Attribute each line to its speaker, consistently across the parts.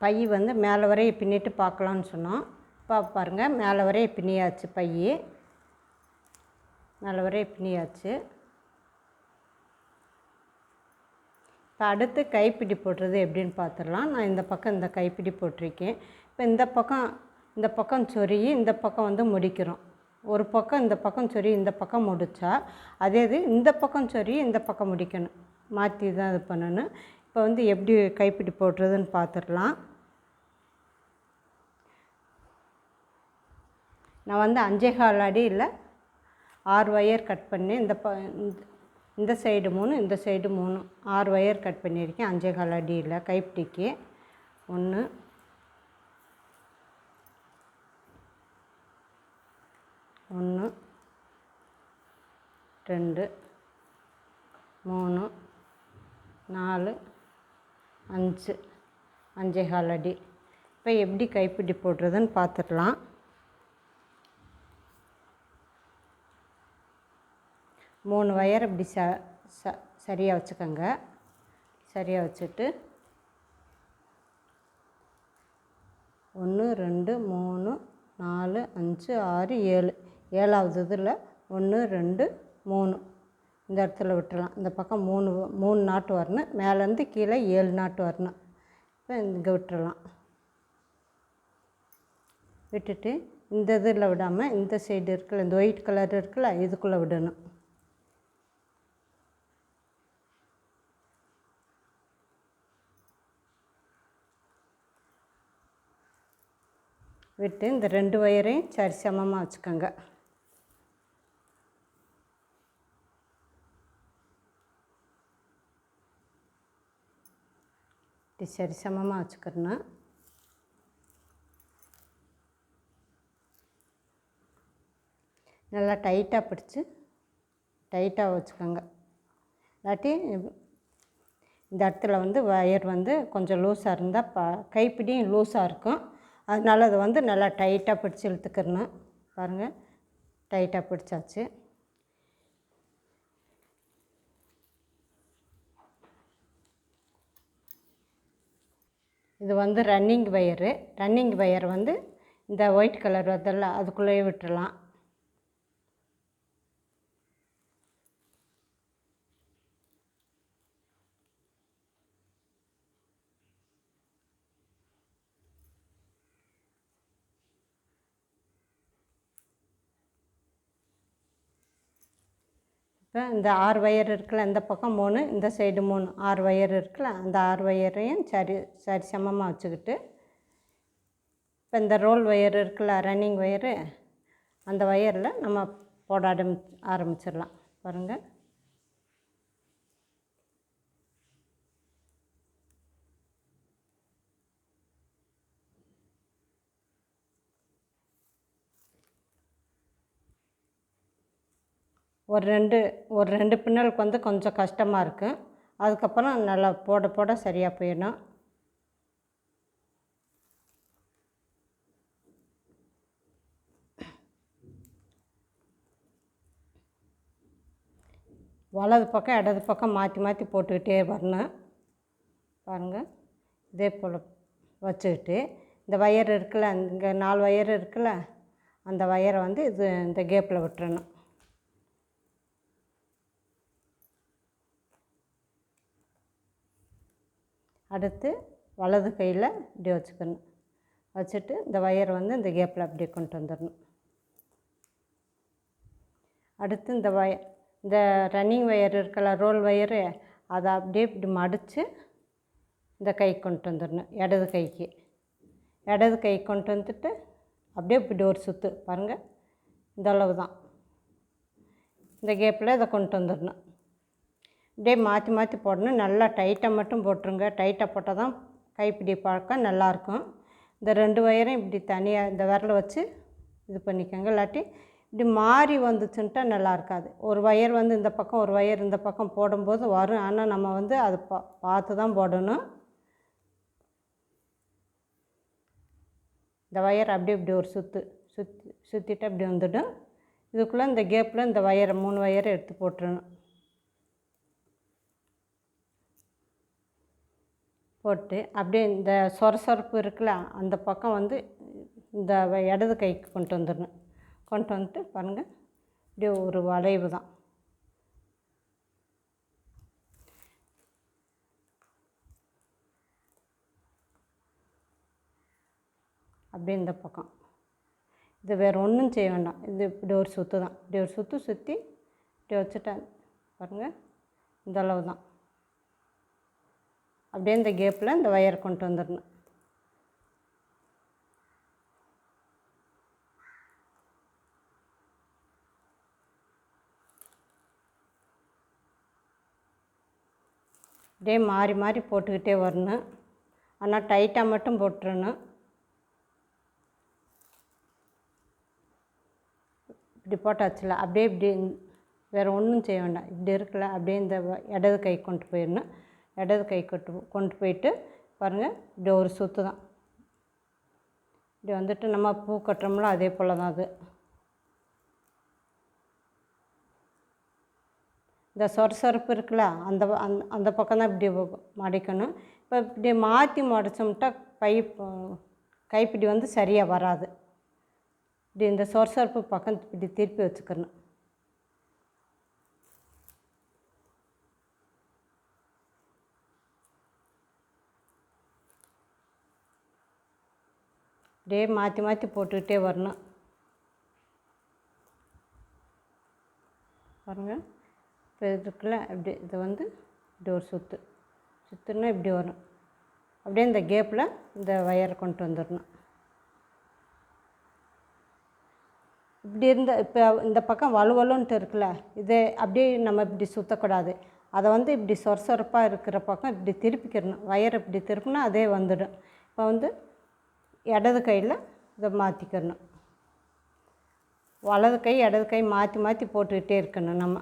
Speaker 1: By வந்து மேலே வரைய பின்னிட்டு பார்க்கலான்னு சொன்னோம். பாருங்கள், மேலே வரைய பின்னியாச்சு. பை மேலே வரைய பின்னியாச்சு. இப்போ அடுத்து கைப்பிடி போடுறது எப்படின்னு பார்த்துடலாம். நான் இந்த பக்கம் இந்த கைப்பிடி போட்டிருக்கேன். இப்போ இந்த பக்கம் சொருகி இந்த பக்கம் வந்து முடிக்கிறோம். ஒரு பக்கம் இந்த பக்கம் சொருகி இந்த பக்கம் முடித்தா, அதே இது இந்த பக்கம் சொருகி இந்த பக்கம் முடிக்கணும். மாற்றி தான் இது பண்ணணும். இப்போ வந்து எப்படி கைப்பிடி போடுறதுன்னு பார்த்துடலாம். நான் வந்து 5.25 அடியில் 6 ஒயர் கட் பண்ணி இந்த சைடு 3 இந்த சைடு 3 6 ஒயர் கட் பண்ணியிருக்கேன். 5.25 அடியில் கைப்பிடிக்கு 1 1 2 3 4 5 5.25 அடி. இப்போ எப்படி கைப்பிடி போடுறதுன்னு பார்த்துடலாம். 3 ஒயர் இப்படி சரியாக வச்சுக்கோங்க. சரியாக வச்சுட்டு 1 2 3 4 5 6 7 7வது இதில் 1 2 3 இந்த இடத்துல விட்டுறலாம். இந்த பக்கம் 3 நாட்டு வரணும். மேலேருந்து கீழே 7 நாட்டு வரணும். இப்போ இங்கே விட்டுறலாம். விட்டுட்டு இந்த இதில் விடாமல் இந்த சைடு இருக்குல்ல, இந்த ஒயிட் கலர் இருக்குல்ல, இதுக்குள்ளே விடணும். விட்டு இந்த 2 ஒயரையும் சரி சமமாக வச்சுக்கோங்க. சரி சமமாக வச்சுக்கிறணும். நல்லா டைட்டாக பிடிச்சி டைட்டாக வச்சுக்கோங்க. இல்லாட்டி இந்த இடத்துல வந்து ஒயர் வந்து கொஞ்சம் லூஸாக இருந்தால் கைப்பிடியும் லூஸாக இருக்கும். அதனால் அதை வந்து நல்லா டைட்டாக பிடிச்சி இழுத்துக்கிறணும். பாருங்கள், டைட்டாக பிடிச்சாச்சு. இது வந்து ரன்னிங் ஒயர் வந்து இந்த ஒயிட் கலர் அதெல்லாம் அதுக்குள்ளேயே விட்டுறலாம். இப்போ இந்த 6 ஒயர் இருக்குல்ல, இந்த பக்கம் 3 இந்த சைடு 3 6 ஒயர் இருக்குல்ல, அந்த 6 ஒயரையும் சரி சமமாக வச்சுக்கிட்டு, இப்போ இந்த ரோல் ஒயர் இருக்குல்ல, ரன்னிங் ஒயரு, அந்த ஒயரில் நம்ம போட ஆரம்பிச்சிடலாம். பாருங்கள், ஒரு ரெண்டு பின்னலுக்கு வந்து கொஞ்சம் கஷ்டமாக இருக்கும். அதுக்கப்புறம் நல்லா போட சரியாக போயிடணும். வலது பக்கம் இடது பக்கம் மாற்றி போட்டுக்கிட்டே வரணும். பாருங்கள், இதே போல் வச்சுக்கிட்டு இந்த ஒயர் இருக்குல்ல, இங்கே 4 ஒயர் இருக்குல்ல, அந்த ஒயரை வந்து இந்த கேப்பில் விட்டுறணும். அடுத்து வலது கையில் இப்படி வச்சுக்கணும். வச்சுட்டு இந்த ஒயரை வந்து இந்த கேப்பில் அப்படியே கொண்டு வந்துடணும். அடுத்து இந்த ரன்னிங் ஒயர் இருக்கல, ரோல் ஒயரு, அதை அப்படியே இப்படி மடித்து இந்த கைக்கு கொண்டு வந்துடணும். இடது கைக்கு கொண்டு வந்துட்டு அப்படியே இப்படி ஒரு சுற்று. பாருங்கள், இந்த அளவு தான். இந்த கேப்பில் இதை கொண்டு வந்துடணும். இப்படியே மாற்றி போடணும். நல்லா டைட்டாக மட்டும் போட்டுருங்க. டைட்டாக போட்டால் தான் கைப்பிடி பார்க்க நல்லாயிருக்கும். இந்த 2 ஒயரையும் இப்படி தனியாக இந்த விரலை வச்சு இது பண்ணிக்கோங்க. இல்லாட்டி இப்படி மாறி வந்துச்சுன்ட்டா நல்லா இருக்காது. ஒரு ஒயர் வந்து இந்த பக்கம், ஒரு ஒயர் இந்த பக்கம் போடும்போது வரும். ஆனால் நம்ம வந்து அதை பார்த்து தான் போடணும். இந்த ஒயர் அப்படியே இப்படி ஒரு சுற்றிட்டு அப்படி வந்துடும். இதுக்குள்ளே இந்த கேப்பில் இந்த ஒயரை 3 ஒயரை எடுத்து போட்டுருணும். போட்டு அப்படியே இந்த சொரசொரப்பு இருக்குல்ல அந்த பக்கம் வந்து இந்த இடது கைக்கு கொண்டு வந்துடணும். கொண்டு வந்துட்டு பாருங்கள், இப்படியே ஒரு வளைவு தான். அப்படியே இந்த பக்கம் இது வேறு ஒன்றும் செய்ய வேண்டாம். இது இப்படி ஒரு சுற்று தான். இப்படி ஒரு சுற்றி இப்படி வச்சுட்டேன் பாருங்கள், இந்த அளவு தான். அப்படியே இந்த கேப்பில் இந்த வயர் கொண்டு வந்துடணும். அப்படியே மாறி மாறி போட்டுக்கிட்டே வரணும். ஆனால் டைட்டாக மட்டும் போட்டுறணும். இப்படி போட்டாச்சுல, அப்படியே இப்படி வேறு ஒன்றும் செய்ய வேண்டாம். இப்படி இருக்குல்ல, அப்படியே இந்த இடது கை கொண்டு போயிடணும். இடது கை கொண்டு போயிட்டு பாருங்கள், இப்படி ஒரு சுற்று தான். இப்படி வந்துட்டு நம்ம பூ கட்டுறோம்ல அதே போல் தான் அது. இந்த சொரசொரப்பு இருக்குல்ல அந்த அந்த பக்கம் தான் இப்படி மடிக்கணும். இப்போ இப்படி மாற்றி மடித்தோம்ட்டா கைப்பிடி வந்து சரியாக வராது. இப்படி இந்த சொரசொரப்பு பக்கம் இப்படி திருப்பி வச்சுக்கணும். அப்படியே மாற்றி மாற்றி போட்டுக்கிட்டே வரணும். பாருங்கள், இப்போ இதுக்குள்ள இப்படி இதை வந்து இப்படி ஒரு சுற்றுனா இப்படி வரும். அப்படியே இந்த கேப்பில் இந்த வயரை கொண்டு வந்துடணும். இப்படி இப்போ இந்த பக்கம் வலுவலுன்ட்டு இருக்குல்ல, இதை அப்படியே நம்ம இப்படி சுற்றக்கூடாது. அதை வந்து இப்படி சொரசொரப்பாக இருக்கிற பக்கம் இப்படி திருப்பிக்கிறணும். வயர் இப்படி திருப்பினா அதே வந்துடும். இப்போ வந்து இடது கையில் இதை மாற்றிக்கிறணும். வலது கை இடது கை மாற்றி மாற்றி போட்டுக்கிட்டே இருக்கணும் நம்ம.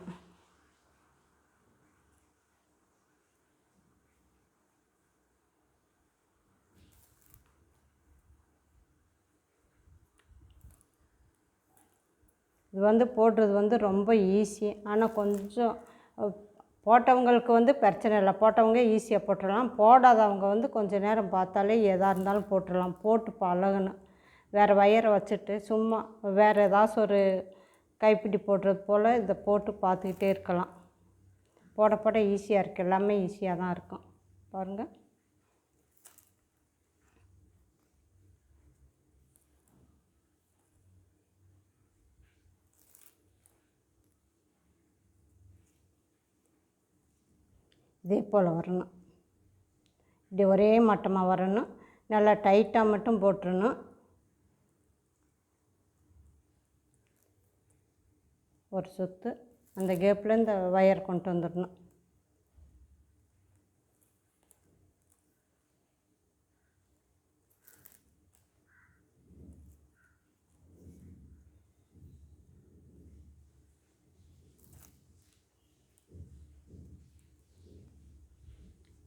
Speaker 1: இது வந்து போடுறது வந்து ரொம்ப ஈஸி. ஆனால் கொஞ்சம் போட்டவங்களுக்கு வந்து பிரச்சனை இல்லை, போட்டவங்க ஈஸியாக போட்டுடலாம். போடாதவங்க வந்து கொஞ்சம் நேரம் பார்த்தாலே எதாக இருந்தாலும் போட்டுடலாம். போட்டு பழகணும். வேறு வயரை வச்சுட்டு சும்மா வேறு ஏதாச்சும் ஒரு கைப்பிடி போடுறது போல் இதை போட்டு பார்த்துக்கிட்டே இருக்கலாம். போட போட ஈஸியாக இருக்குது, எல்லாமே ஈஸியாக தான் இருக்கும். பாருங்கள், இதே போல் வரணும். இப்படி ஒரே மட்டமாக வரணும். நல்லா டைட்டாக மட்டும் போட்டுறணும். ஒரு சுற்று அந்த கேப்பில் இந்த வயர் கொண்டு வந்துடணும்.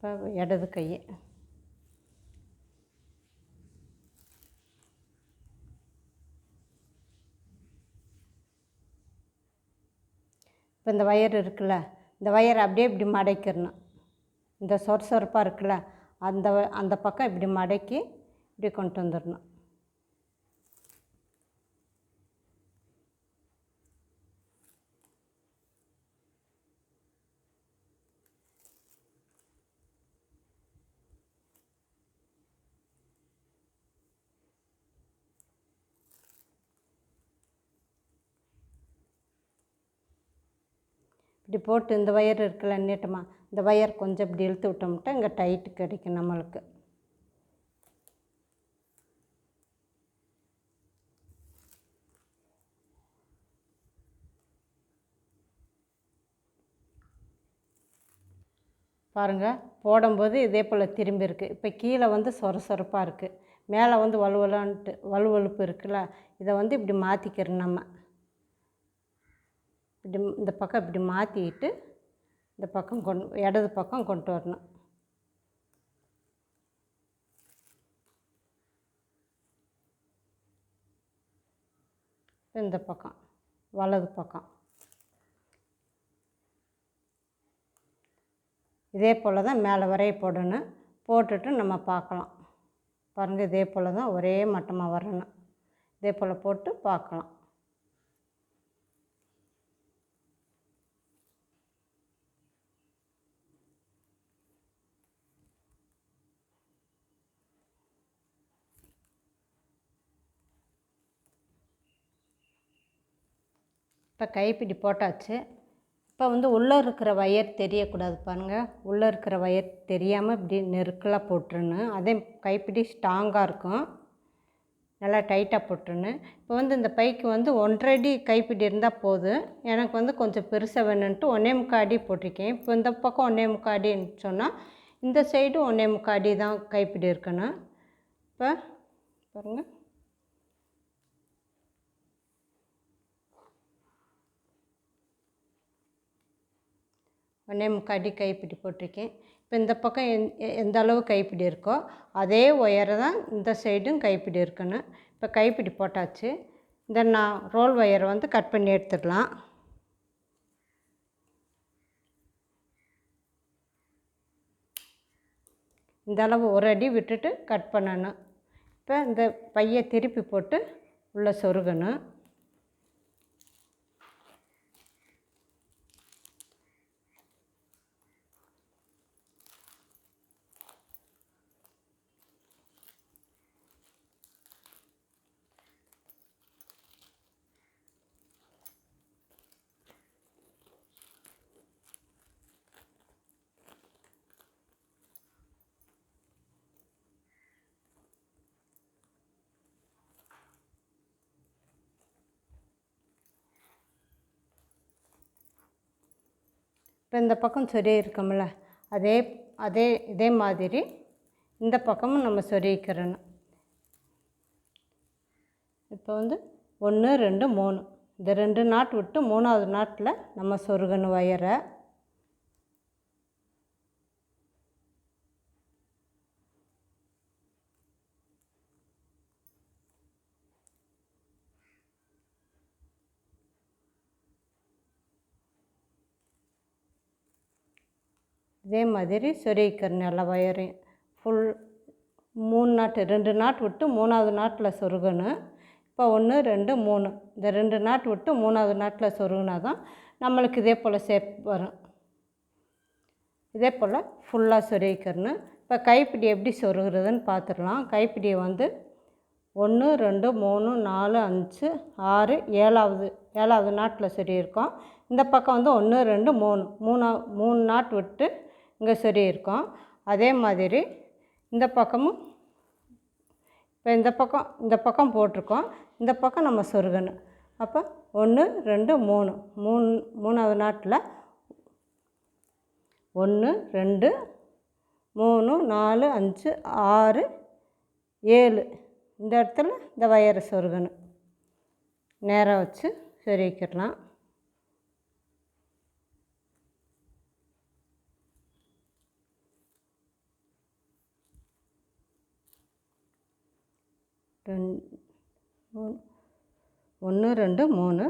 Speaker 1: இப்போ இடது கை இப்போ இந்த வயர் இருக்குல்ல, இந்த வயரை அப்படியே இப்படி மடக்கிடணும். இந்த சொரசொரப்பாக இருக்குல்ல அந்த பக்கம் இப்படி மடக்கி இப்படி கொண்டு வந்துடணும். இப்படி போட்டு இந்த வயர் இருக்குல்ல நீட்டமாக, இந்த வயர் கொஞ்சம் இப்படி இழுத்து விட்டோம்ட்டா இங்கே டைட்டு கிடைக்கும் நம்மளுக்கு. பாருங்கள், போடும்போது இதே போல் திரும்பி இருக்குது. இப்போ கீழே வந்து சொரசொரப்பாக இருக்குது, மேலே வந்து வலுவலுப்பு இருக்குல்ல, இதை வந்து இப்படி மாற்றிக்கிறோம் நம்ம. இப்படி இந்த பக்கம் இப்படி மாற்றிக்கிட்டு இந்த பக்கம் இடது பக்கம் கொண்டு வரணும். இந்த பக்கம் வலது பக்கம் இதே போல் தான் மேலே வரைய போடணும். போட்டுட்டு நம்ம பார்க்கலாம். பாருங்கள், இதே போல் தான் ஒரே மட்டமாக வரணும். இதே போல் போட்டு பார்க்கலாம். இப்போ கைப்பிடி போட்டாச்சு. இப்போ உள்ளே இருக்கிற ஒயர் தெரியக்கூடாது பாருங்கள். உள்ளே இருக்கிற ஒயர் தெரியாமல் இப்படி நெருக்கலாக போட்டுருணும். அதே கைப்பிடி ஸ்ட்ராங்காக இருக்கும். நல்லா டைட்டாக போட்டுருணும். இப்போ இந்த பைக்கு 1.5 அடி கைப்பிடி இருந்தால் போதும். எனக்கு கொஞ்சம் பெருசாக வேணுன்ட்டு 1.25 அடி போட்டிருக்கேன். இப்போ இந்த பக்கம் 1.25 அடின்னு சொன்னால் இந்த சைடும் 1.25 அடி தான் கைப்பிடி இருக்கணும். இப்போ பாருங்கள், ஒன்றே முக்காடி கைப்பிடி போட்டிருக்கேன். இப்போ இந்த பக்கம் எந்த அளவு கைப்பிடி இருக்கோ அதே ஒயரை தான் இந்த சைடும் கைப்பிடி இருக்கணும். இப்போ கைப்பிடி போட்டாச்சு. இந்த நான் ரோல் ஒயரை கட் பண்ணி எடுத்துடலாம். இந்த அளவு ஒரு அடி விட்டுட்டு கட் பண்ணணும். இப்போ இந்த பையை திருப்பி போட்டு உள்ளே சொருகணும். இப்போ இந்த பக்கம் சொருகி இருக்கோம்ல, இதே மாதிரி இந்த பக்கமும் நம்ம சொருகிக்கிறணும். இப்போ 1 2 3 இந்த 2 நாட் விட்டு 3வது நாட்டில் நம்ம சொருகணும் ஒயரை. இதே மாதிரி சொருகிக்கிறணும் எல்லா ஒயரையும். ஃபுல் 3 நாட்டு 2 நாட் விட்டு 3வது நாட்டில் சொருகணும். இப்போ 1 2 3 இந்த 2 நாட் விட்டு 3வது நாட்டில் சொருகினா தான் நம்மளுக்கு இதே போல் ஷேப் வரும். இதே போல் ஃபுல்லாக சொருகிக்கிறணும். இப்போ கைப்பிடி எப்படி சொருகிறதுன்னு பார்த்துடலாம். கைப்பிடியை 1 2 3 4 5 6 7வது நாட்டில் சொருகியிருக்கோம். இந்த பக்கம் 1 2 3 நாட் விட்டு இங்கே சொருகியிருக்கோம். அதே மாதிரி இந்த பக்கமும் இப்போ இந்த பக்கம் போட்டிருக்கோம். இந்த பக்கம் நம்ம சொருகணும். அப்போ 1 2 3 3வது நாட்டில் 1 2 3 4 5 6 7 இந்த இடத்துல இந்த வயரை சொருகணும். நேராக வச்சு சொருகிக்கிடலாம். ஒன்று 2 3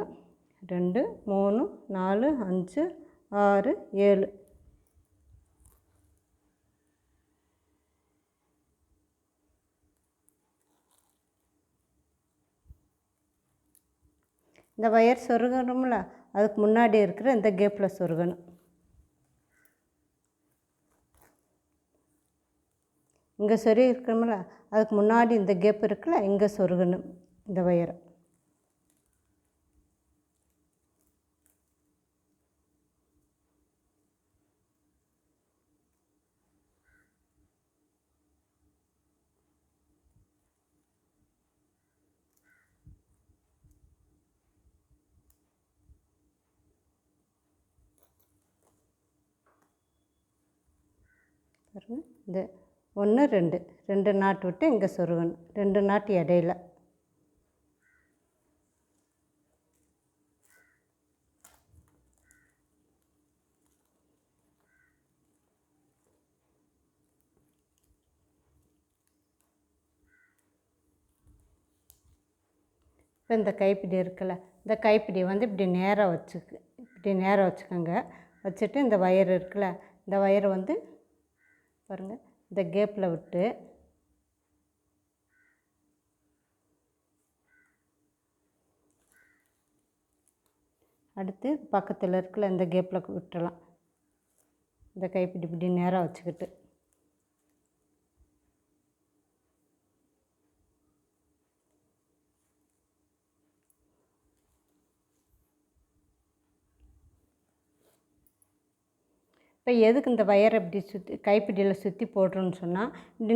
Speaker 1: 2 3 4 5 6 7 இந்த வயர் சொருகணும்ல, அதுக்கு முன்னாடி இருக்கிற இந்த கேப்பில் சொருகணும். இங்கே சொருகி இருக்கணும்ல, அதுக்கு முன்னாடி இந்த கேப் இருக்குல்ல, இங்கே சொருகணும் இந்த வயரை. இந்த 1 2 நாட்டு விட்டு இங்கே சொருகணும். 2 நாட்டு இடையில. இப்போ இந்த கைப்பிடி இருக்குல்ல, இந்த கைப்பிடி இப்படி நேராக வச்சுக்கோங்க. வச்சுட்டு இந்த வயர் இருக்குல்ல, இந்த வயரை பாருங்கள், இந்த கேப்பில் விட்டு அடுத்து பக்கத்தில் இருக்கிற இந்த கேப்பில் விட்டுறலாம். இந்த கைப்பிடி இப்படி நேராக வச்சுக்கிட்டு இப்போ எதுக்கு இந்த வயரை இப்படி சுற்றி கைப்பிடியில் சுற்றி போடுறோன்னு சொன்னால், இப்படி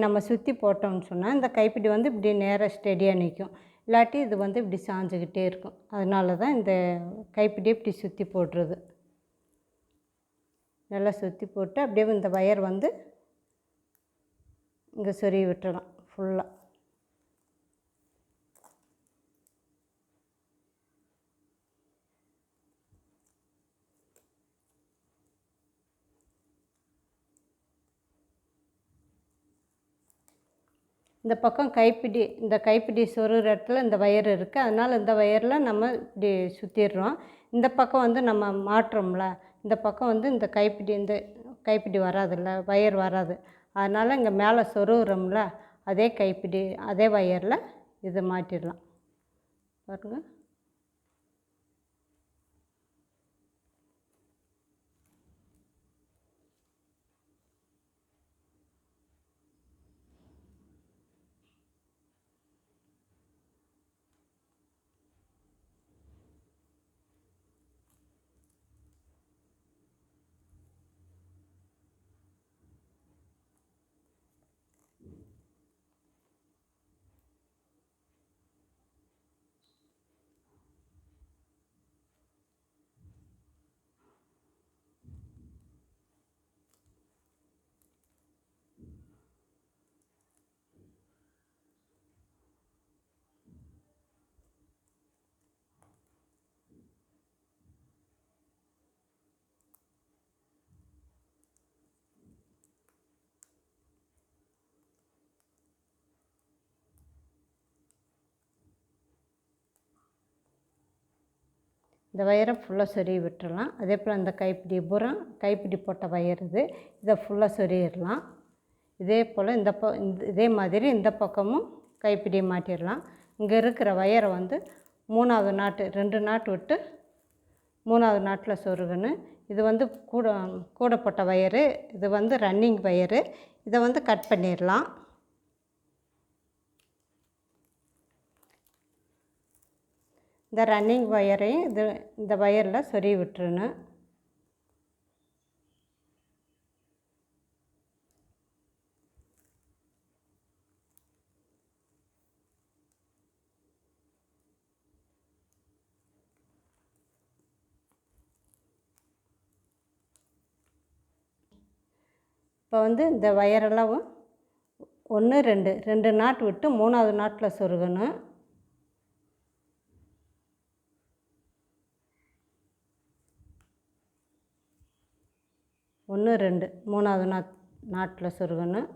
Speaker 1: நம்ம சுற்றி போட்டோம்னு சொன்னால் இந்த கைப்பிடி வந்து இப்படி நேராக ஸ்டெடியாக நிற்கும். இல்லாட்டி இது வந்து இப்படி சாஞ்சிக்கிட்டே இருக்கும். அதனால தான் இந்த கைப்பிடியை இப்படி சுற்றி போடுறது. நல்லா சுற்றி போட்டு அப்படியே இந்த வயர் வந்து இங்கே சொருகி விட்டுறலாம் ஃபுல்லாக. இந்த பக்கம் இந்த கைப்பிடி சொருகிற இடத்துல இந்த வயர் இருக்குது. அதனால் இந்த வயரில் நம்ம இப்படி சுற்றிடுறோம். இந்த பக்கம் வந்து நம்ம மாட்டுறோம்ல, இந்த பக்கம் வந்து இந்த கைப்பிடி வராதுல்ல, வயர் வராது. அதனால் இங்கே மேலே சொருகிறோம்ல, அதே வயரில் இதை மாட்டிடலாம். பாருங்கள். இந்த வயரை ஃபுல்லாக சொருகி விட்டுறலாம். அதே போல் அந்த கைப்பிடி போட்ட வயர் இதை ஃபுல்லாக சொருகிடலாம். இதே போல் இதே மாதிரி இந்த பக்கமும் கைப்பிடியை மாட்டிடலாம். இங்கே இருக்கிற வயரை வந்து 3வது நாட்டு 2 நாட்டு விட்டு 3வது நாட்டில் சொருகணும். இது வந்து கூட போட்ட வயரு, இது வந்து ரன்னிங் வயரு. இதை வந்து கட் பண்ணிடலாம். இந்த ரன்னிங் வயரையும் இந்த வயரில் சொருகி விட்டுறணும். இப்போ வந்து இந்த வயரெல்லாம் 1 2 நாட்டு விட்டு 3வது நாட்டில் சொருகணும். 1 2 3வது நாட்டில் சொருகணும்.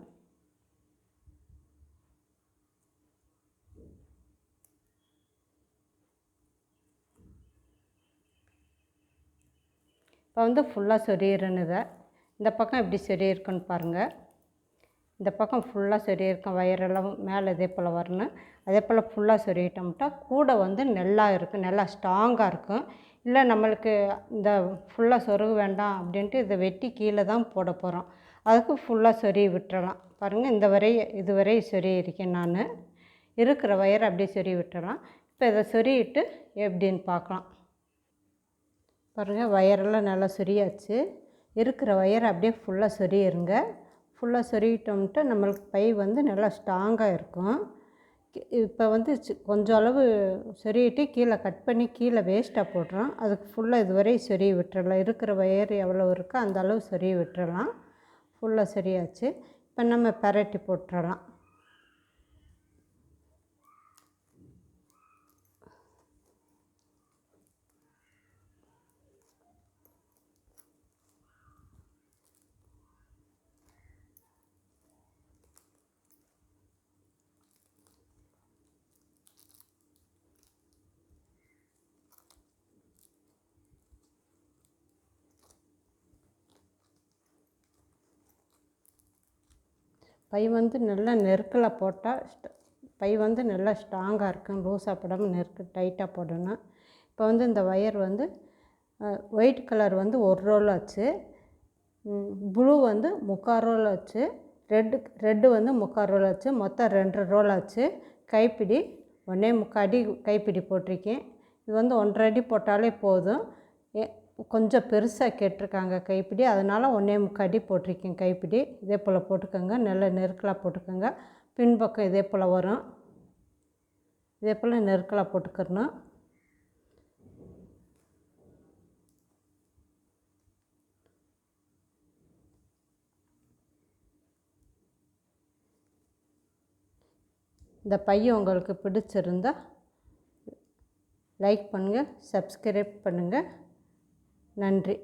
Speaker 1: இப்போ வந்து ஃபுல்லாக சொருகிறேன்னு இந்த பக்கம் எப்படி சொருகிருக்குன்னு பாருங்கள். இந்த பக்கம் ஃபுல்லாக சொருகிருக்கும். வயரெல்லாம் மேலே இதே போல் வரணும். அதே போல் ஃபுல்லாக சொருகிட்டோம்ட்டா கூட வந்து நல்லா இருக்கும், நல்லா ஸ்ட்ராங்காக இருக்கும். இல்லை நம்மளுக்கு இந்த ஃபுல்லாக சொருக வேண்டாம் அப்படின்ட்டு இதை வெட்டி கீழே தான் போட போகிறோம். அதுக்கு ஃபுல்லாக சொருகி விட்டுறலாம். பாருங்கள், இதுவரை சொருகி இருக்கேன் நான். இருக்கிற வயரை அப்படியே சொருகி விட்டுறலாம். இப்போ இதை சொருகிட்டு எப்படின்னு பார்க்கலாம். பாருங்கள், வயரெல்லாம் நல்லா சொருகியாச்சு. இருக்கிற வயரை அப்படியே ஃபுல்லாக சொருகிருங்க. ஃபுல்லாக சொருகிட்டோம்ட்டு நம்மளுக்கு பை வந்து நல்லா ஸ்ட்ராங்காக இருக்கும். இப்போ வந்து கொஞ்சம் அளவு சொருகிட்டு கீழே கட் பண்ணி கீழே வேஸ்ட்டாக போடுறோம். அதுக்கு ஃபுல்லாக இதுவரை சொருகி விட்டுறலாம். இருக்கிற வயர் எவ்வளோ இருக்கோ அந்த அளவு சொருகி விட்டுறலாம். ஃபுல்லாக சொருகியாச்சு. இப்போ நம்ம பரட்டி போட்டுறலாம். பை வந்து நல்லா நெருக்கில் போட்டால் பை வந்து நல்லா ஸ்ட்ராங்காக இருக்கும். லூஸாக போடாமல் டைட்டாக போடணும். இப்போ வந்து இந்த ஒயர் வந்து ஒயிட் கலர் வந்து 1 ரோல் ஆச்சு, ப்ளூ வந்து 3/4 ரோல் ஆச்சு, ரெட்டு வந்து 3/4 ரோல் ஆச்சு, மொத்தம் 2 ரோல் ஆச்சு. கைப்பிடி 1.25 அடி கைப்பிடி போட்டிருக்கேன். இது வந்து 1.5 அடி போட்டாலே போதும். கொஞ்சம் பெருசாக கேட்டிருக்காங்க கைப்பிடி, அதனால் 1.25 அடி போட்டிருக்கேன் கைப்பிடி. இதே போல் போட்டுக்கோங்க, நல்ல நெருக்கலாக போட்டுக்கோங்க. பின்பக்கம் இதே போல் வரும், இதே போல் நெருக்கலாக போட்டுக்கிறணும். இந்த பை உங்களுக்கு பிடிச்சிருந்தால் லைக் பண்ணுங்கள், சப்ஸ்கிரைப் பண்ணுங்கள். நன்றி.